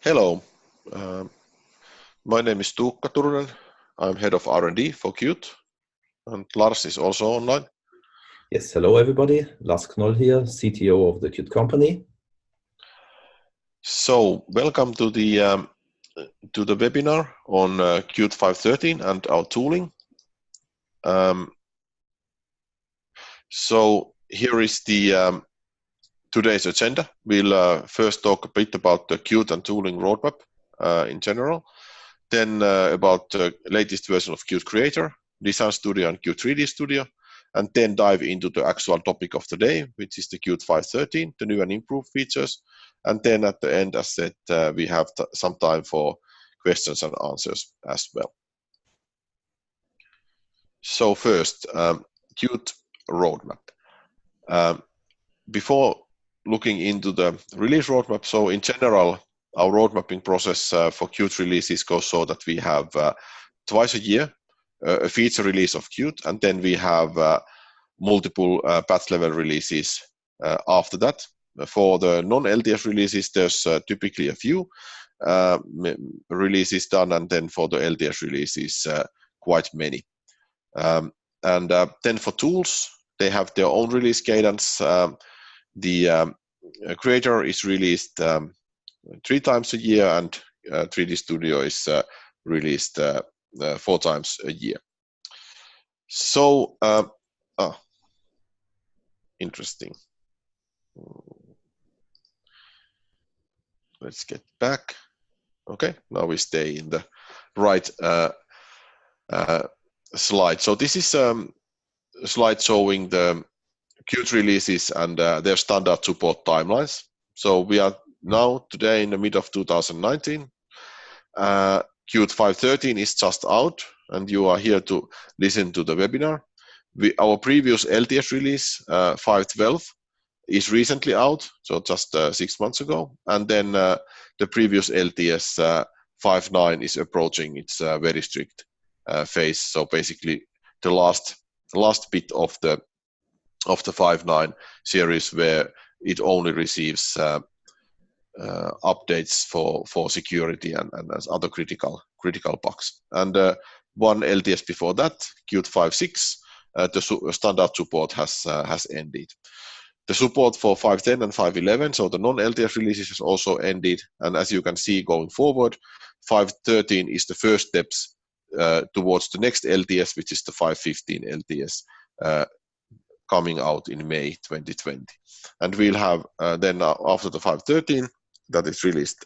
Hello, um, my name is Tuukka Turunen. I'm head of R&D for Qt, and Lars is also online. Yes, hello everybody. Lars Knoll here, CTO of the Qt company. So, welcome to the webinar on Qt 5.13 and our tooling. So here is the today's agenda. We'll first talk a bit about the Qt and tooling roadmap in general, then about the latest version of Qt Creator, Design Studio and Qt 3D Studio, and then dive into the actual topic of the day, which is the Qt 5.13, the new and improved features. And then at the end, as said, we have some time for questions and answers as well. So first, Qt roadmap. Before looking into the release roadmap, so in general, our roadmapping process for Qt releases goes so that we have twice a year a feature release of Qt, and then we have multiple patch level releases after that. For the non-LTS releases, there's typically a few releases done, and then for the LTS releases, quite many. And then for tools, they have their own release cadence. The Creator is released 3 times a year, and 3D Studio is released 4 times a year. So, interesting. Let's get back. Okay, now we stay in the right slide. So this is a slide showing the Qt releases and their standard support timelines. So we are now today in the mid of 2019. Qt 5.13 is just out, and you are here to listen to the webinar. Our previous LTS release, 5.12, is recently out, so just 6 months ago. And then the previous LTS 5.9 is approaching its very strict phase. So basically, the last bit of the 5.9 series where it only receives updates for security and other critical bugs. And one LTS before that, Qt 5.6, the standard support has ended. The support for 5.10 and 5.11, so the non-LTS releases, has also ended. And as you can see going forward, 5.13 is the first steps towards the next LTS, which is the 5.15 LTS coming out in May 2020. And we'll have then after the 5.13 that is released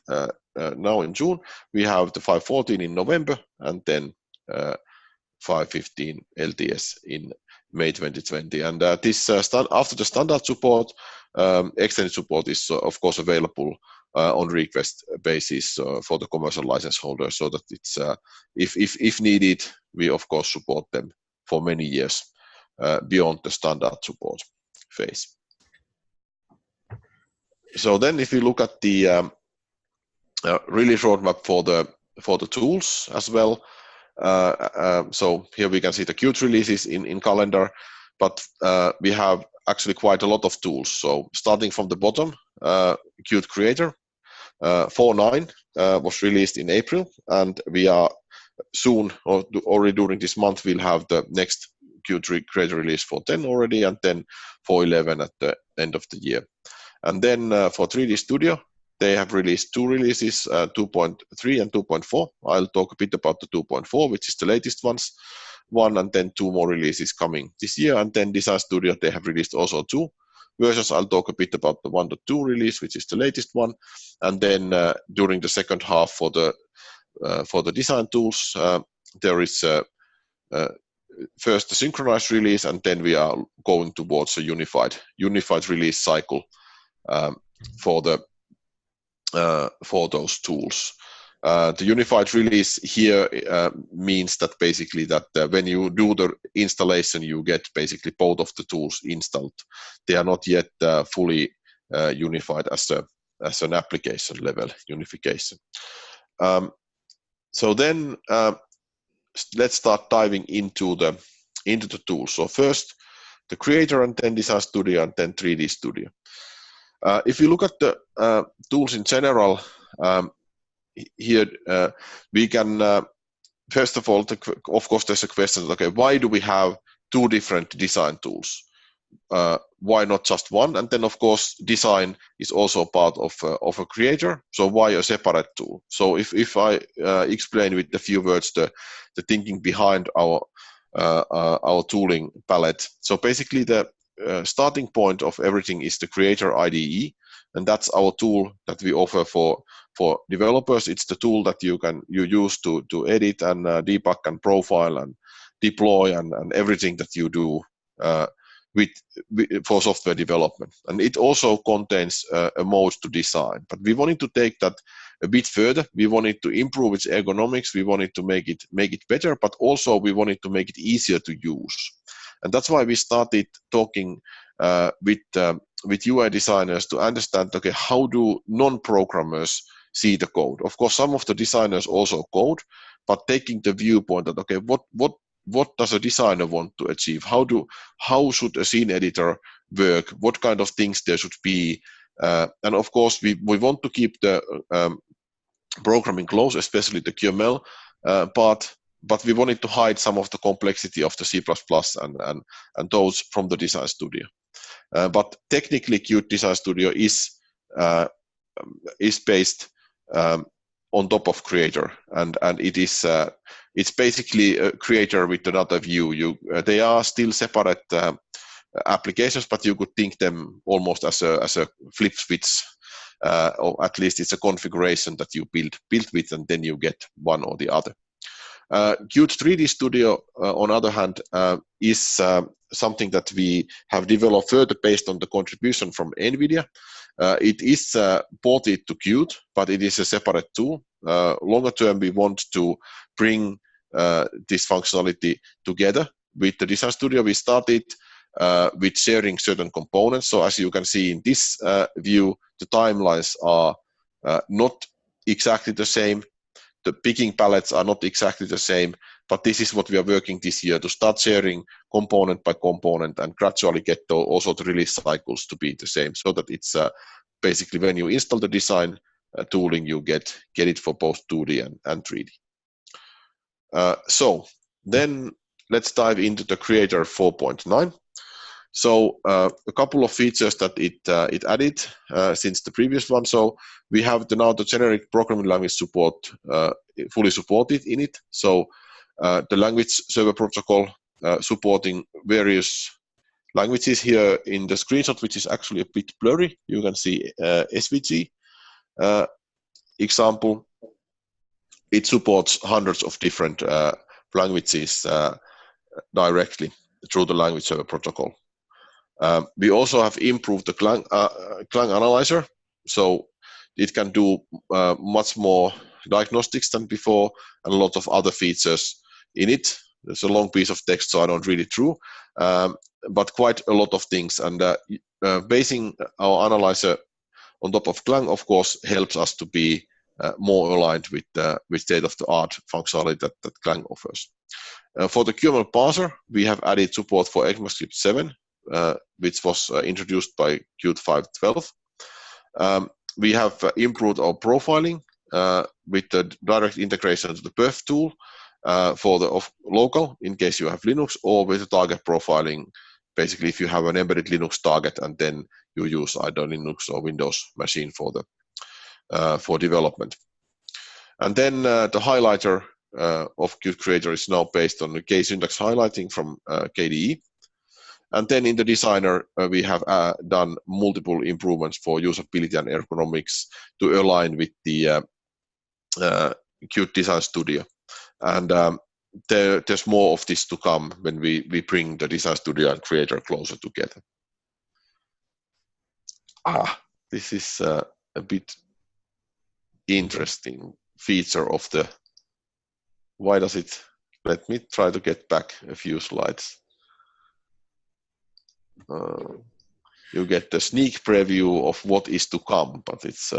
now in June, we have the 5.14 in November, and then 5.15 LTS in May 2020. And this after the standard support, extended support is of course available on request basis for the commercial license holder, so that it's if needed, we of course support them for many years beyond the standard support phase. So then, if you look at the release roadmap for the tools as well, so here we can see the Qt releases in calendar, but we have actually quite a lot of tools. So starting from the bottom, Qt Creator 4.9 was released in April, and we are soon, or already during this month, we'll have the next Qt Creator release 4.10 already, and then 4.11 at the end of the year. And then for 3D Studio, they have released 2 releases, 2.3 and 2.4. I'll talk a bit about the 2.4, which is the latest one, and then 2 more releases coming this year. And then Design Studio, they have released also 2 versions. I'll talk a bit about the 1.2 release, which is the latest one. And then during the second half for the design tools, there is first the synchronized release, and then we are going towards a unified release cycle for those tools. The unified release here means that basically that when you do the installation, you get basically both of the tools installed. They are not yet fully unified as an application level unification. So then let's start diving into the tools. So first the Creator, and then Design Studio, and then 3D Studio. If you look at the tools in general, here we can first of all, of course, there's a question. Okay, why do we have two different design tools? Why not just one? And then, of course, design is also part of a creator. So why a separate tool? So if I explain with a few words the thinking behind our tooling palette. So basically, the starting point of everything is the Creator IDE, and that's our tool that we offer for developers. It's the tool that you use to edit and debug and profile and deploy and everything that you do for software development. And it also contains a mode to design. But we wanted to take that a bit further. We wanted to improve its ergonomics. We wanted to make it better, but also we wanted to make it easier to use. And that's why we started talking with UI designers to understand, okay, how do non-programmers see the code? Of course, some of the designers also code, but taking the viewpoint that, okay, what does a designer want to achieve? How should a scene editor work? What kind of things there should be? And of course, we want to keep the programming close, especially the QML part, but we wanted to hide some of the complexity of the C++ and those from the Design Studio. But technically, Qt Design Studio is based on top of Creator, and it's basically a Creator with another view. They are still separate applications, but you could think them almost as a flip switch, or at least it's a configuration that you build with, and then you get one or the other. Qt 3D Studio, on the other hand, is something that we have developed further based on the contribution from NVIDIA. It is ported to Qt, but it is a separate tool. Longer term, we want to bring this functionality together. With the Design Studio, we started with sharing certain components. So as you can see in this view, the timelines are not exactly the same. The picking palettes are not exactly the same, but this is what we are working this year, to start sharing component by component and gradually get also the release cycles to be the same, so that it's basically when you install the design tooling, you get it for both 2D and 3D. So then let's dive into the Creator 4.9. So a couple of features that it added since the previous one. So we have now the generic programming language support fully supported in it. So the language server protocol supporting various languages here in the screenshot, which is actually a bit blurry. You can see SVG example. It supports hundreds of different languages directly through the language server protocol. We also have improved the Clang analyzer, so it can do much more diagnostics than before, and a lot of other features in it. There's a long piece of text, so I don't read it through, but quite a lot of things. And basing our analyzer on top of Clang, of course, helps us to be more aligned with state-of-the-art functionality that Clang offers. For the QML parser, we have added support for ECMAScript 7. Which was introduced by Qt 5.12. We have improved our profiling with the direct integration to the perf tool for the local, in case you have Linux, or with the target profiling, basically if you have an embedded Linux target and then you use either Linux or Windows machine for development. And then the highlighter of Qt Creator is now based on the K-syntax highlighting from KDE. And then in the designer, we have done multiple improvements for usability and ergonomics to align with the Qt Design Studio. And there's more of this to come when we bring the Design Studio and Creator closer together. This is a bit interesting feature of the. Why does it? Let me try to get back a few slides. You get the sneak preview of what is to come, but it's.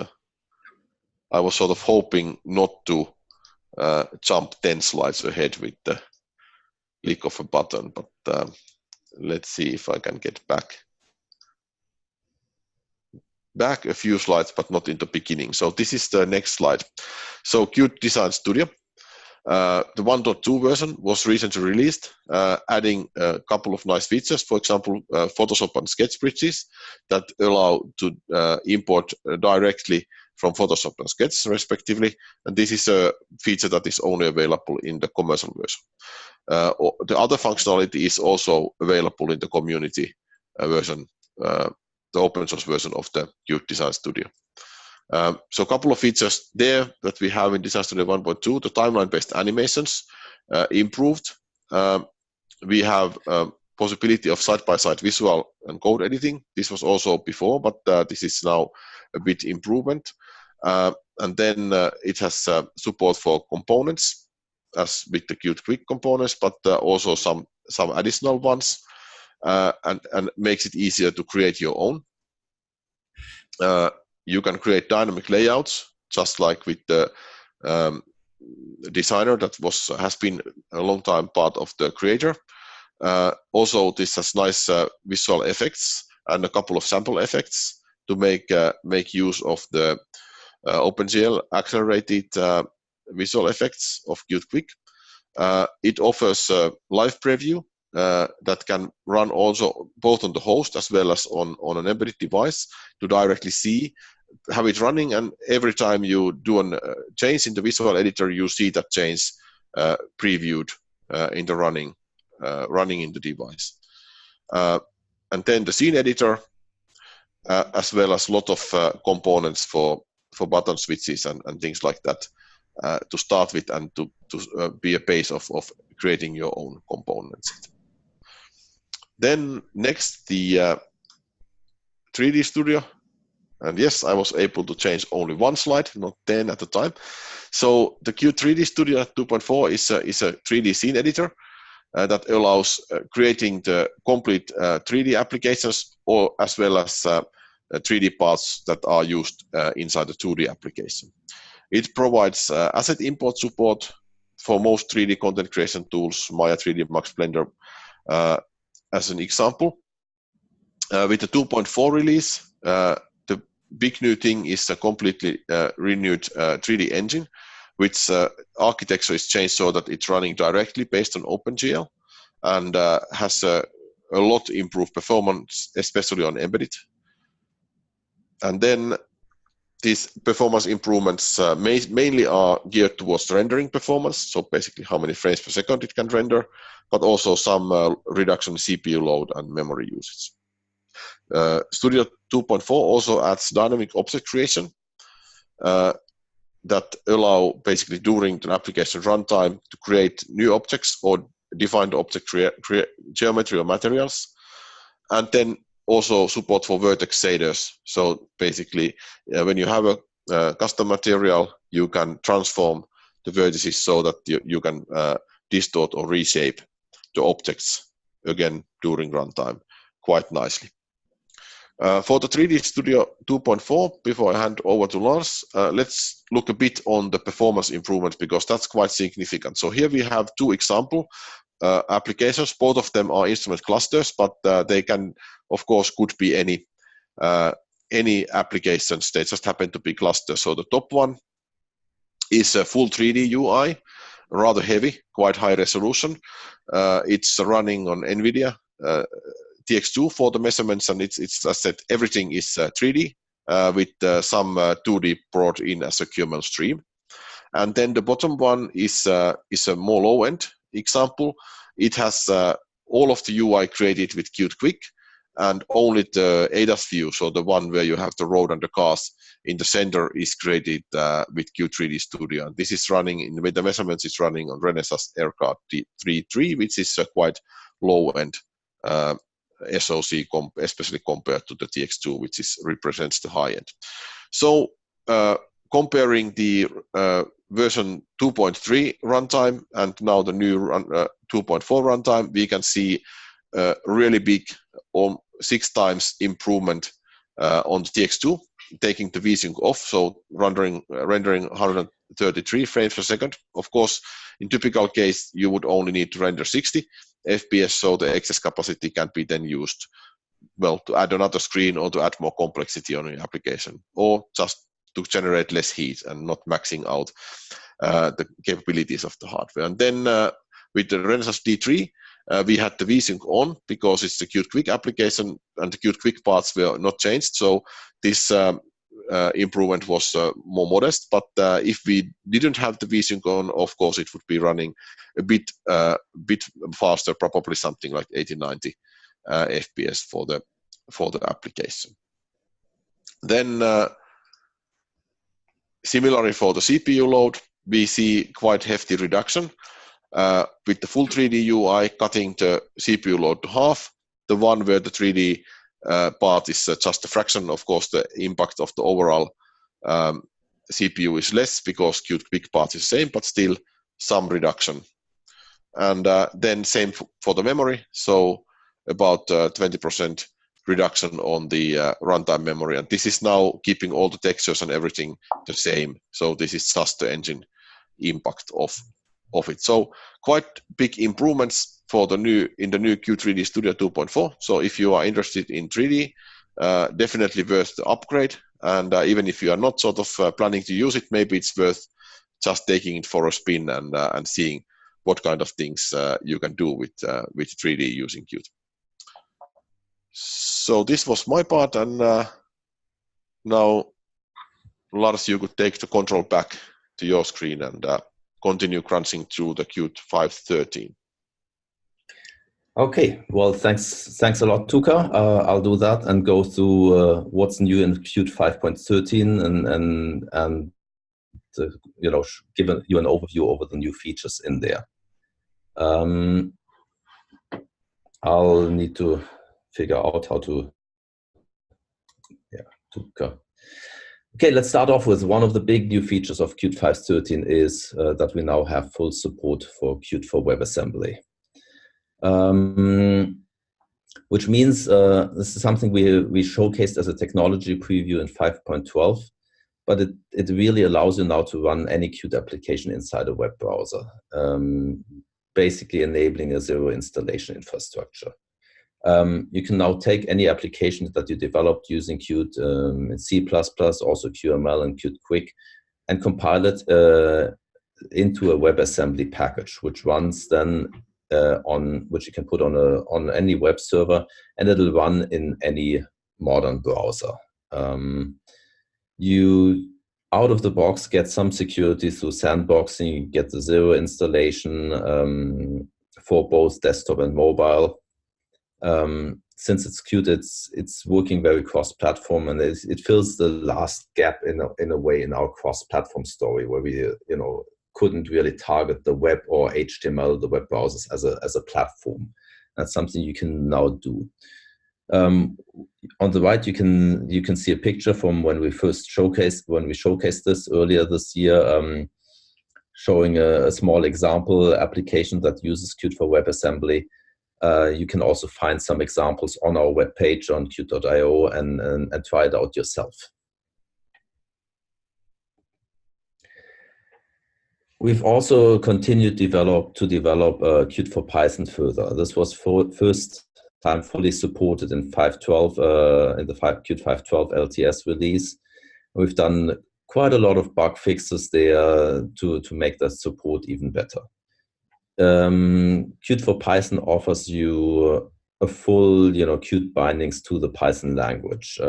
I was sort of hoping not to jump 10 slides ahead with the click of a button, but let's see if I can get back. back a few slides, but not in the beginning. So this is the next slide. So Qt Design Studio, the 1.2 version was recently released, adding a couple of nice features. For example, Photoshop and Sketch bridges that allow to import directly from Photoshop and Sketch, respectively. And this is a feature that is only available in the commercial version. The other functionality is also available in the community version, the open source version of the Qt Design Studio. So a couple of features there that we have in Design Studio 1.2, the timeline-based animations improved. We have possibility of side-by-side visual and code editing. This was also before, but this is now a bit improvement. And then it has support for components, as with the Qt Quick components, but also some additional ones, and makes it easier to create your own. You can create dynamic layouts, just like with the designer that has been a long time part of the creator. Also, this has nice visual effects and a couple of sample effects to make use of the OpenGL accelerated visual effects of Qt Quick. It offers a live preview that can run also both on the host as well as on an embedded device to directly have it running, and every time you do a change in the visual editor, you see that change previewed in the running in the device. And then the scene editor, as well as a lot of components for button switches and things like that to start with, and to be a base of creating your own components. Then next, the 3D Studio. And yes, I was able to change only one slide, not 10 at a time. So the Qt 3D Studio 2.4 is a 3D scene editor that allows creating the complete 3D applications, or as well as 3D parts that are used inside the 2D application. It provides asset import support for most 3D content creation tools, Maya 3D Max, Blender, as an example. With the 2.4 release, the big new thing is a completely renewed 3D engine, which architecture is changed so that it's running directly based on OpenGL, and has a lot improved performance, especially on embedded. And then these performance improvements mainly are geared towards rendering performance, so basically how many frames per second it can render, but also some reduction in CPU load and memory usage. Studio 2.4 also adds dynamic object creation that allow basically during the application runtime to create new objects or define the object geometry or materials, and then also support for vertex shaders. So basically, when you have a custom material, you can transform the vertices so that you can distort or reshape the objects again during runtime quite nicely. For the 3D Studio 2.4, before I hand over to Lars, let's look a bit on the performance improvements, because that's quite significant. So here we have two example applications. Both of them are instrument clusters, but they can, of course, could be any applications. They just happen to be clusters. So the top one is a full 3D UI, rather heavy, quite high resolution. It's running on NVIDIA TX2 for the measurements, and it's as I said, everything is 3D with some 2D brought in as a QML stream. And then the bottom one is a more low-end example. It has all of the UI created with Qt Quick, and only the ADAS view, so the one where you have the road and the cars in the center, is created with Qt 3D Studio. And this is running, with the measurements, it's running on Renesas AirCard 3.3, which is a quite low-end SoC, especially compared to the TX2, which represents the high end. So comparing the version 2.3 runtime and now the new 2.4 runtime, we can see a really big 6 times improvement on the TX2, taking the VSync off, so rendering 133 frames per second. Of course, in typical case, you would only need to render 60 FPS, so the excess capacity can be then used well, to add another screen or to add more complexity on your application, or just to generate less heat and not maxing out the capabilities of the hardware. And then with the Renesas D3, we had the VSync on because it's the Qt Quick application and the Qt Quick parts were not changed. So this improvement was more modest. But if we didn't have the VSync on, of course, it would be running a bit faster, probably something like 80-90 FPS for the application. Then similarly for the CPU load, we see quite hefty reduction. With the full 3D UI, cutting the CPU load to half. The one where the 3D part is just a fraction. Of course, the impact of the overall CPU is less because Qt Quick part is the same, but still some reduction. And then same for the memory. So about 20% reduction on the runtime memory. And this is now keeping all the textures and everything the same. So this is just the engine impact of it. So quite big improvements for the new Qt 3D Studio 2.4. So if you are interested in 3D, definitely worth the upgrade. And even if you are not sort of planning to use it, maybe it's worth just taking it for a spin and seeing what kind of things you can do with 3D using Qt. So this was my part, and now Lars, you could take the control back to your screen and continue crunching through the Qt 5.13. Okay, well, thanks a lot, Tuka. I'll do that and go through what's new in Qt 5.13 and give you an overview over the new features in there. I'll need to figure out how to, Tuka. Okay, let's start off with one of the big new features of Qt 5.13 is that we now have full support for Qt for WebAssembly. Which means this is something we showcased as a technology preview in 5.12, but it really allows you now to run any Qt application inside a web browser, basically enabling a zero installation infrastructure. You can now take any applications that you developed using Qt in C++, also QML and Qt Quick, and compile it into a WebAssembly package, which runs then which you can put on any web server, and it'll run in any modern browser. You out of the box get some security through sandboxing. You get the zero installation for both desktop and mobile. Since it's Qt, it's working very cross-platform, and it fills the last gap in a way in our cross-platform story, where we couldn't really target the web or HTML, the web browsers as a platform. That's something you can now do. On the right, you can see a picture from when we showcased this earlier this year, showing a small example application that uses Qt for WebAssembly. You can also find some examples on our webpage on qt.io and try it out yourself. We've also continued to develop Qt for Python further. This was first time fully supported in 5.12 in the Qt 5.12 LTS release. We've done quite a lot of bug fixes there to make that support even better. Qt for Python offers you a full, Qt bindings to the Python language.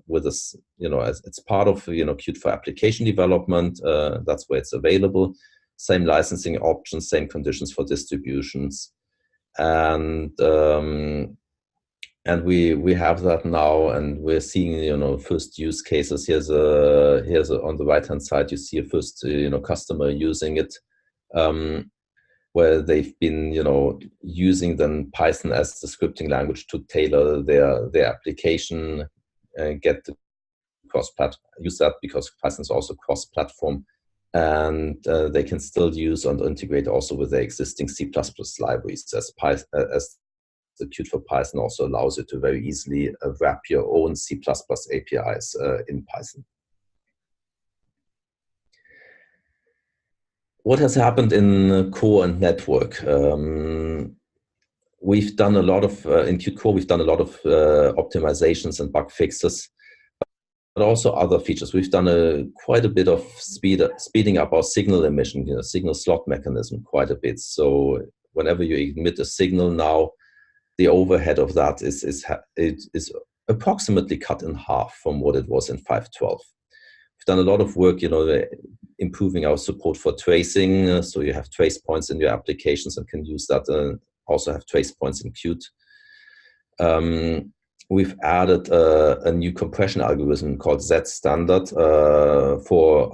With this, it's part of, Qt for application development. That's where it's available. Same licensing options, same conditions for distributions, and we have that now, and we're seeing, first use cases. Here's on the right hand side, you see a first, customer using it. Where they've been, using then Python as the scripting language to tailor their application, get the use that because Python is also cross-platform, and they can still use and integrate also with their existing C++ libraries, as the Qt for Python also allows you to very easily wrap your own C++ APIs in Python. What has happened in core and network? we've done a lot of, in Qt Core, we've done a lot of optimizations and bug fixes, but also other features. We've done quite a bit of speeding up our signal emission, signal slot mechanism quite a bit. So whenever you emit a signal now, the overhead of that is approximately cut in half from what it was in 5.12. We've done a lot of work, improving our support for tracing. So you have trace points in your applications and can use that. Also have trace points in Qt. We've added a new compression algorithm called Z standard for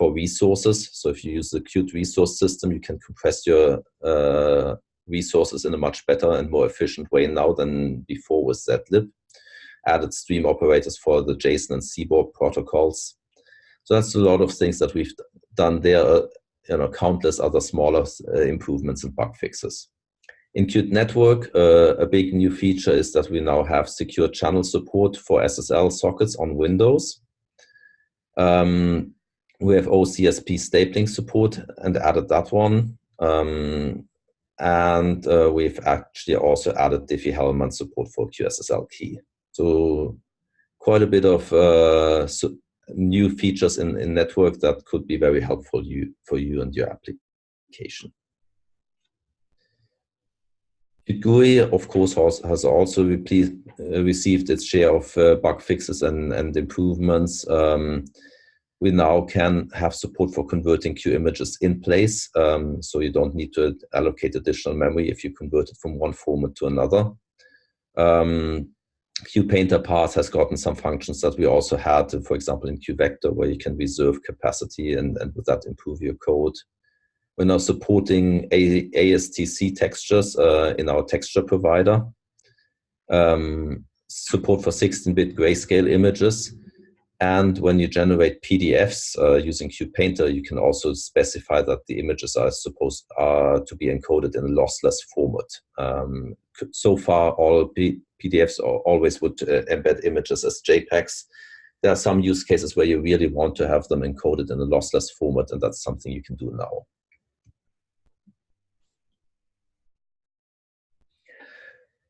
resources. So if you use the Qt resource system, you can compress your resources in a much better and more efficient way now than before with zlib. Added stream operators for the JSON and CBORD protocols. So that's a lot of things that we've done there. Countless other smaller improvements and bug fixes. In Qt Network, a big new feature is that we now have secure channel support for SSL sockets on Windows. We have OCSP stapling support and added that one. And we've actually also added Diffie-Hellman support for QSSL key. So quite a bit of new features in Network that could be very helpful for you and your application. Qt GUI, of course, has also received its share of bug fixes and improvements. We now can have support for converting Q images in place, so you don't need to allocate additional memory if you convert it from one format to another. QPainter path has gotten some functions that we also had, for example, in QVector, where you can reserve capacity and with that improve your code. We're now supporting ASTC textures in our texture provider. Support for 16-bit grayscale images. And when you generate PDFs using QPainter, you can also specify that the images are supposed to be encoded in a lossless format. So far, all PDFs always would embed images as JPEGs. There are some use cases where you really want to have them encoded in a lossless format, and that's something you can do now.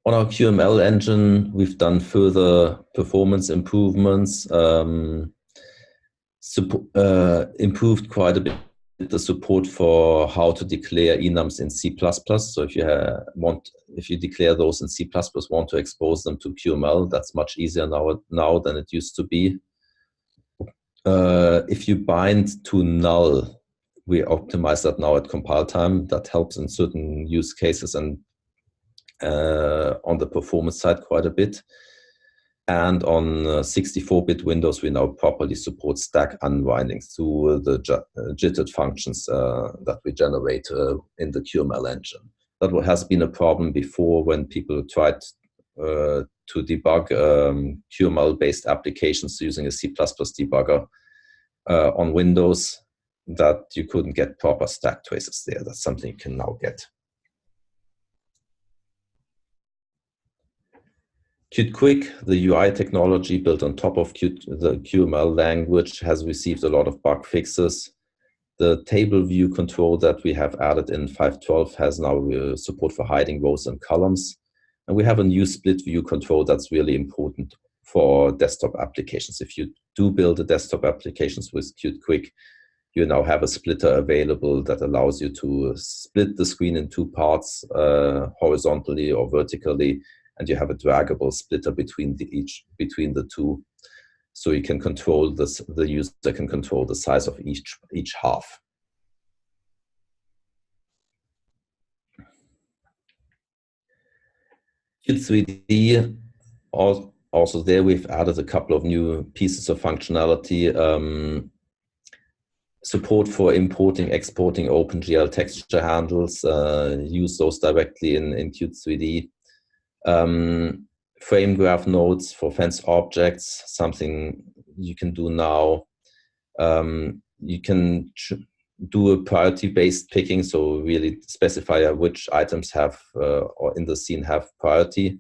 On our QML engine, we've done further performance improvements, improved quite a bit the support for how to declare enums in C++. So if you declare those in C++, want to expose them to QML, that's much easier now than it used to be. If you bind to null, we optimize that now at compile time. That helps in certain use cases and on the performance side quite a bit. And on 64-bit Windows, we now properly support stack unwinding through the jittered functions that we generate in the QML engine. That has been a problem before when people tried to debug QML-based applications using a C++ debugger on Windows, that you couldn't get proper stack traces there. That's something you can now get. Qt Quick, the UI technology built on top of the QML language, has received a lot of bug fixes. The table view control that we have added in 5.12 has now support for hiding rows and columns. And we have a new split view control that's really important for desktop applications. If you do build a desktop applications with Qt Quick, you now have a splitter available that allows you to split the screen in two parts, horizontally or vertically, and you have a draggable splitter between the two, so you can control this. The user can control the size of each half. Qt 3D, also there we've added a couple of new pieces of functionality. Support for importing, exporting OpenGL texture handles. Use those directly in Qt 3D. Frame graph nodes for fence objects, something you can do now. You can do a priority-based picking, so really specify which items have or in the scene have priority.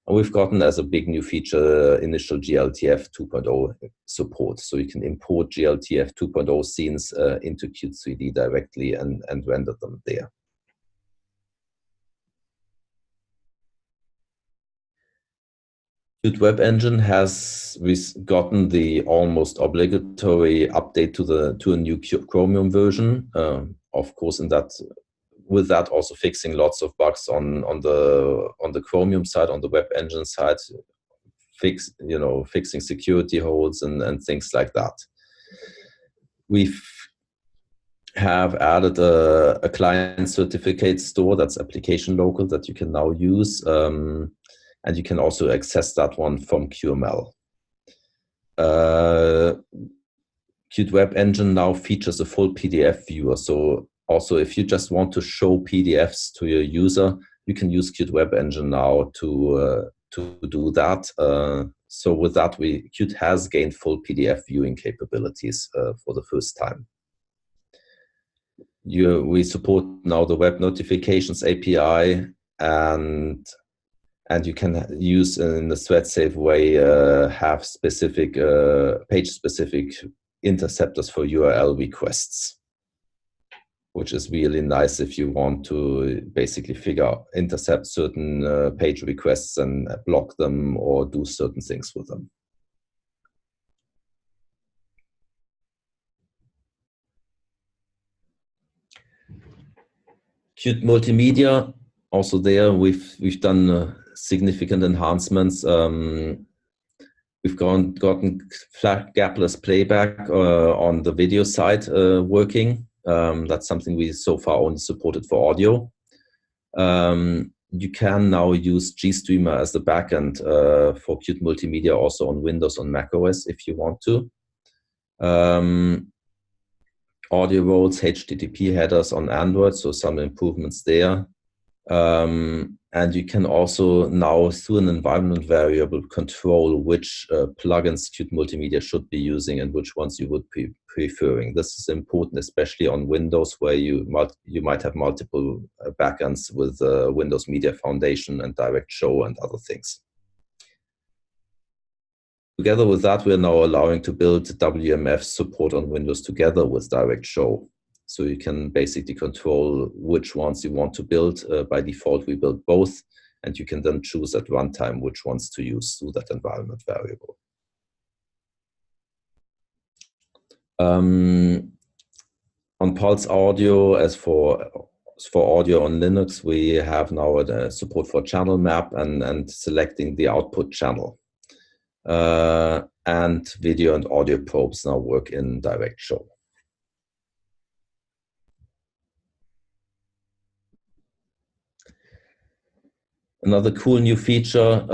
And we've gotten as a big new feature initial GLTF 2.0 support, so you can import GLTF 2.0 scenes into Qt 3D directly and render them there. Qt WebEngine has gotten the almost obligatory update to a new Chromium version. Of course, with that also fixing lots of bugs on the Chromium side, on the WebEngine side, fixing security holes and things like that. We have added a client certificate store that's application local that you can now use. And you can also access that one from QML. Qt WebEngine now features a full PDF viewer. So also if you just want to show PDFs to your user, you can use Qt WebEngine now to do that. So with that, Qt has gained full PDF viewing capabilities for the first time. We support now the Web Notifications API, and you can use in a thread-safe way, have specific page-specific interceptors for URL requests, which is really nice if you want to basically intercept certain page requests and block them or do certain things with them. Qt Multimedia, also there we've done significant enhancements. We've gotten gapless playback on the video side working. That's something we so far only supported for audio. You can now use GStreamer as the backend for Qt Multimedia also on Windows, on macOS if you want to. Audio roles, HTTP headers on Android, so some improvements there. And you can also now, through an environment variable, control which plugins Qt Multimedia should be using and which ones you would be preferring. This is important, especially on Windows, where you might have multiple backends with Windows Media Foundation and Direct Show and other things. Together with that, we are now allowing to build WMF support on Windows together with Direct Show. So you can basically control which ones you want to build. By default, we build both, and you can then choose at runtime which ones to use through that environment variable. On Pulse Audio, as for audio on Linux, we have now support for channel map and selecting the output channel. And video and audio probes now work in Direct Show. Another cool new feature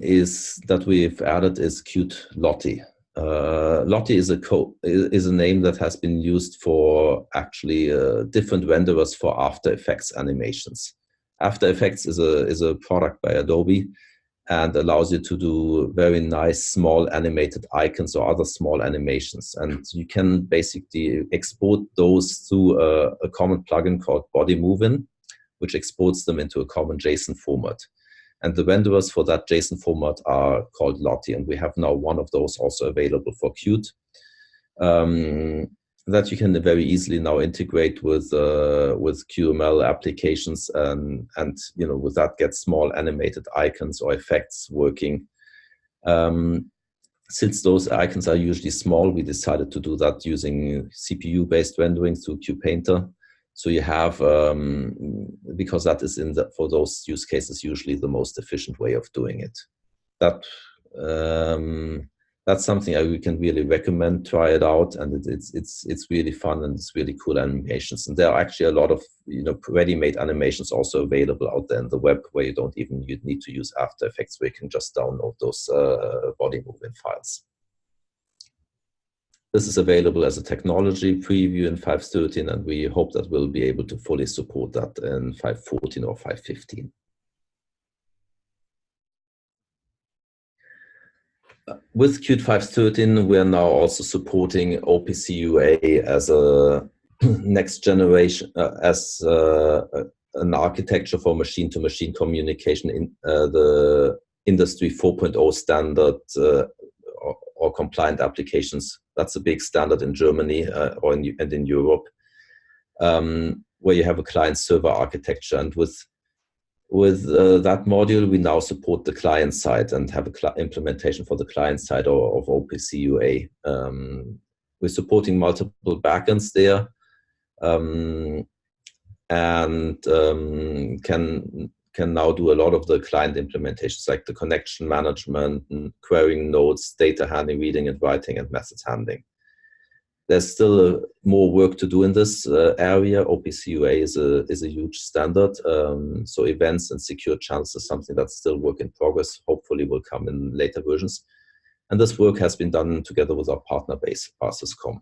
is that we've added is Qt Lottie. Lottie is a name that has been used for actually different renderers for After Effects animations. After Effects is a product by Adobe and allows you to do very nice small animated icons or other small animations. And you can basically export those through a common plugin called Body Movin, which exports them into a common JSON format. And the renderers for that JSON format are called Lottie, and we have now one of those also available for Qt. That you can very easily now integrate with QML applications, and with that get small animated icons or effects working. Since those icons are usually small, we decided to do that using CPU-based rendering through QPainter. So you have, because that is for those use cases usually the most efficient way of doing it. That's something we can really recommend. Try it out, and it's really fun and it's really cool animations. And there are actually a lot of ready-made animations also available out there in the web where you need to use After Effects, where you can just download those body movement files. This is available as a technology preview in 5.13, and we hope that we'll be able to fully support that in 5.14 or 5.15. With Qt 5.13, we are now also supporting OPC UA as a next generation, as an architecture for machine-to-machine communication in the Industry 4.0 standard or compliant applications. That's a big standard in Germany and in Europe, where you have a client-server architecture. And with With that module, we now support the client side and have a implementation for the client side of OPC UA. We're supporting multiple backends there, and can now do a lot of the client implementations, like the connection management, querying nodes, data handling, reading and writing, and message handling. There's still more work to do in this area. OPC UA is a huge standard. So events and secure channels is something that's still work in progress. Hopefully will come in later versions. And this work has been done together with our partner base, Parsys.com.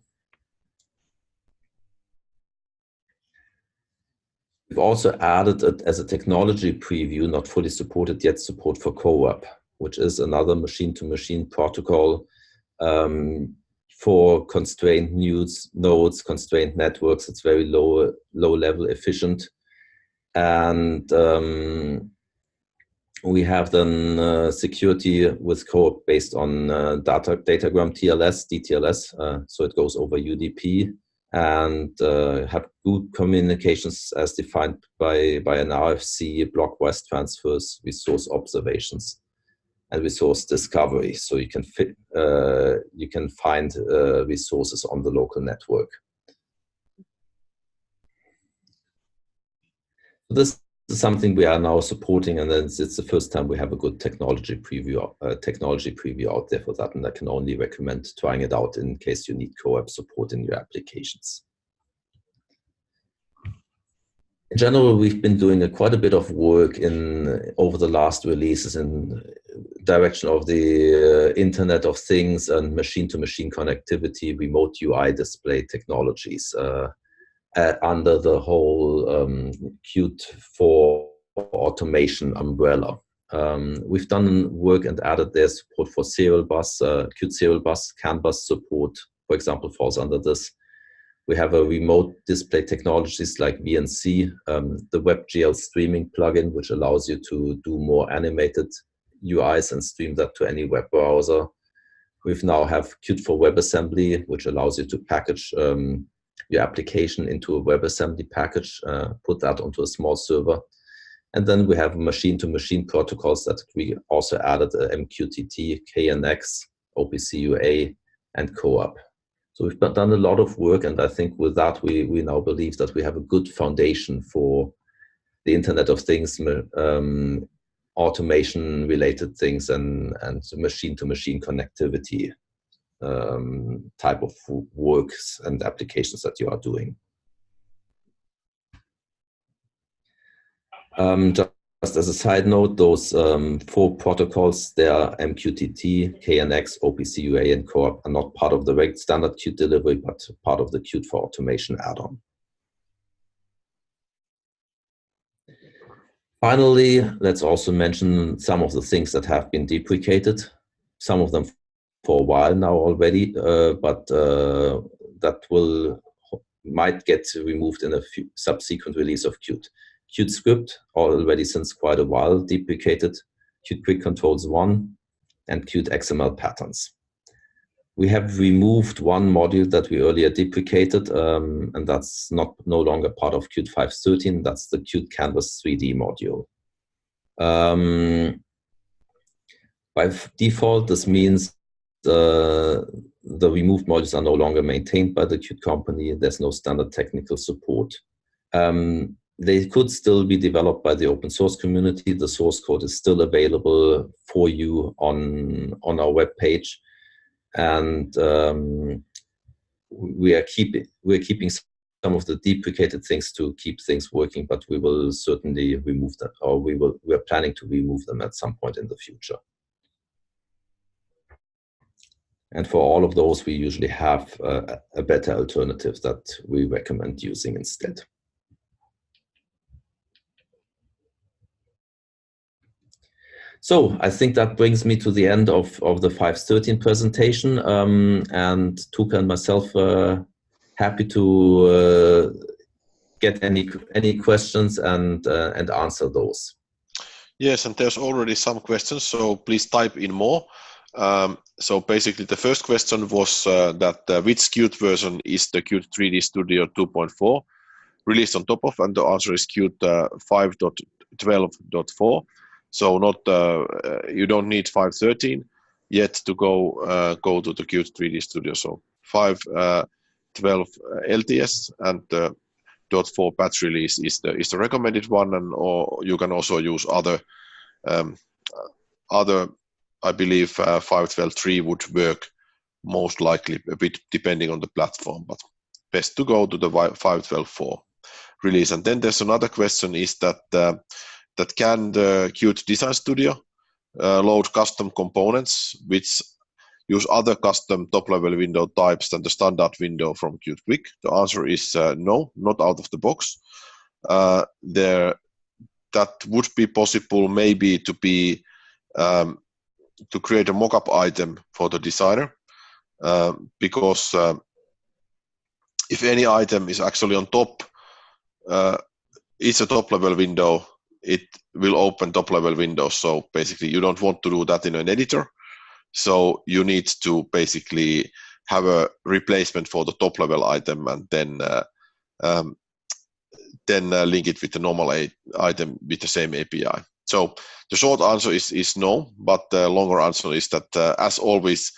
We've also added it as a technology preview, not fully supported yet, support for CoAP, which is another machine-to-machine protocol for constrained nodes, constrained networks. It's very low level efficient. And we have then security with CoAP based on datagram TLS, DTLS. So it goes over UDP, and have good communications as defined by an RFC, blockwise transfers, resource observations, and resource discovery. So you can find resources on the local network. This is something we are now supporting, and it's the first time we have a good technology preview out there for that, and I can only recommend trying it out in case you need CoAP support in your applications. In general, we've been doing quite a bit of work over the last releases in direction of the Internet of Things and machine-to-machine connectivity, remote UI display technologies under the whole Qt for automation umbrella. We've done work and added their support for serial bus, Qt serial bus, CAN bus support, for example, falls under this. We have a remote display technologies like VNC, the WebGL streaming plugin, which allows you to do more animated UIs and stream that to any web browser. We've now have Qt for WebAssembly, which allows you to package your application into a WebAssembly package, put that onto a small server. And then we have machine-to-machine protocols that we also added, MQTT, KNX, OPC UA, and CoAP. So we've done a lot of work, and I think with that we now believe that we have a good foundation for the Internet of Things, automation-related things, and machine-to-machine connectivity type of works and applications that you are doing. Just as a side note, those 4 protocols, they are MQTT, KNX, OPC UA, and CoAP, are not part of the standard Qt delivery, but part of the Qt for Automation add-on. Finally, let's also mention some of the things that have been deprecated, some of them for a while now already, but that might get removed in a subsequent release of Qt. Qt Script, already since quite a while, deprecated, Qt Quick Controls 1, and Qt XML patterns. We have removed one module that we earlier deprecated, and that's no longer part of Qt 5.13. That's the Qt Canvas 3D module. By default, this means the removed modules are no longer maintained by the Qt company. There's no standard technical support. They could still be developed by the open source community. The source code is still available for you on our web page, and we're keeping some of the deprecated things to keep things working, but we will certainly remove them, or we're planning to remove them at some point in the future. And for all of those, we usually have a better alternative that we recommend using instead. So I think that brings me to the end of the 5.13 presentation, and Tuka and myself happy to get any questions and answer those. Yes, and there's already some questions, so please type in more. So basically, the first question was which Qt version is the Qt 3D Studio 2.4 released on top of, and the answer is Qt 5.12.4. So not you don't need 5.13 yet to go to the Qt 3D Studio. So 5.12 LTS and .4 patch release is the recommended one, and or you can also use other I believe 5.12.3 would work most likely, a bit depending on the platform, but best to go to the 5.12.4 release. And then there's another question, is that that can the Qt Design Studio load custom components which use other custom top-level window types than the standard window from Qt Quick? The answer is no, not out of the box. That would be possible maybe to be to create a mock-up item for the designer, because if any item is actually on top, it's a top-level window, it will open top-level windows. So basically, you don't want to do that in an editor. So you need to basically have a replacement for the top-level item, and then link it with the normal item with the same API. So the short answer is no, but the longer answer is that as always,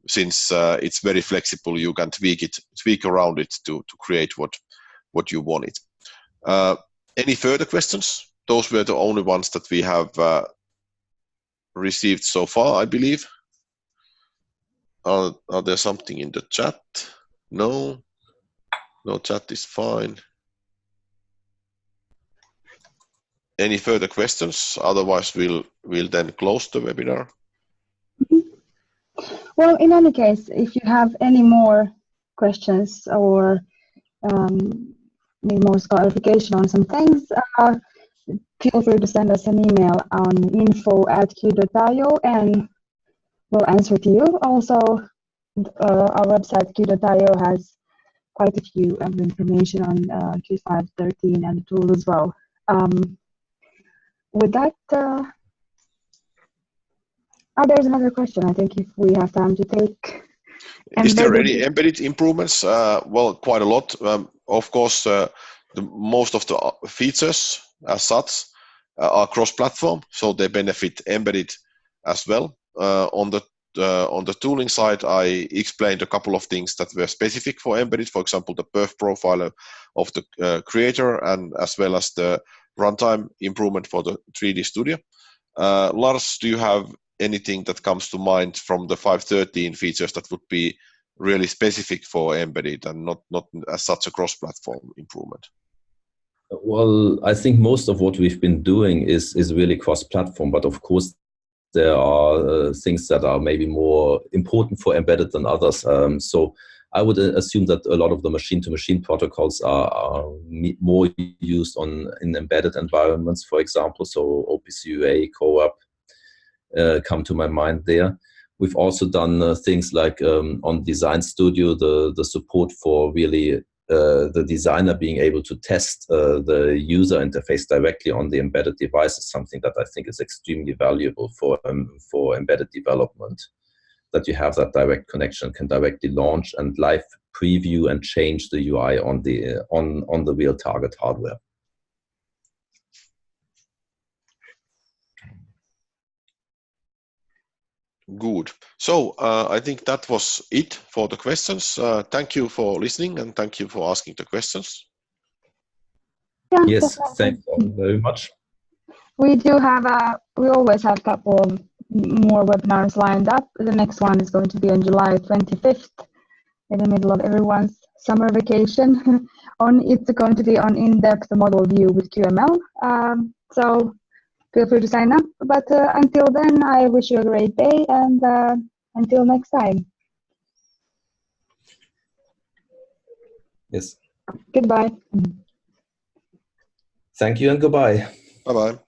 since it's very flexible, you can tweak around it to create what you want it. Any further questions? Those were the only ones that we have received so far, I believe. Are there something in the chat? No, chat is fine. Any further questions? Otherwise, we'll then close the webinar. Well, in any case, if you have any more questions or need more clarification on some things, feel free to send us an email on info@qt.io and we'll answer to you. Also, our website qt.io has quite a few information on Qt 5.13 and the tool as well. With that, there's another question. I think if we have time to take. Is there any embedded improvements? Well, quite a lot. Of course, most of the features as such are cross-platform, so they benefit embedded as well. On the tooling side, I explained a couple of things that were specific for embedded. For example, the perf profile of the creator, and as well as the runtime improvement for the 3D Studio. Lars, do you have anything that comes to mind from the 5.13 features that would be really specific for embedded and not as such a cross-platform improvement? Well, I think most of what we've been doing is really cross-platform, but of course there are things that are maybe more important for embedded than others. So I would assume that a lot of the machine-to-machine protocols are more used in embedded environments, for example. So OPC-UA, CoAP come to my mind there. We've also done things like on Design Studio, the support for really the designer being able to test the user interface directly on the embedded device is something that I think is extremely valuable for embedded development. That you have that direct connection, can directly launch and live preview and change the UI on the real target hardware. Good. So I think that was it for the questions. Thank you for listening and thank you for asking the questions. Yeah, yes, thank you very much. We do have we always have a couple of more webinars lined up. The next one is going to be on July 25th, in the middle of everyone's summer vacation. It's going to be on in-depth model view with QML. So feel free to sign up. But until then, I wish you a great day, and until next time. Yes. Goodbye. Thank you and goodbye. Bye-bye.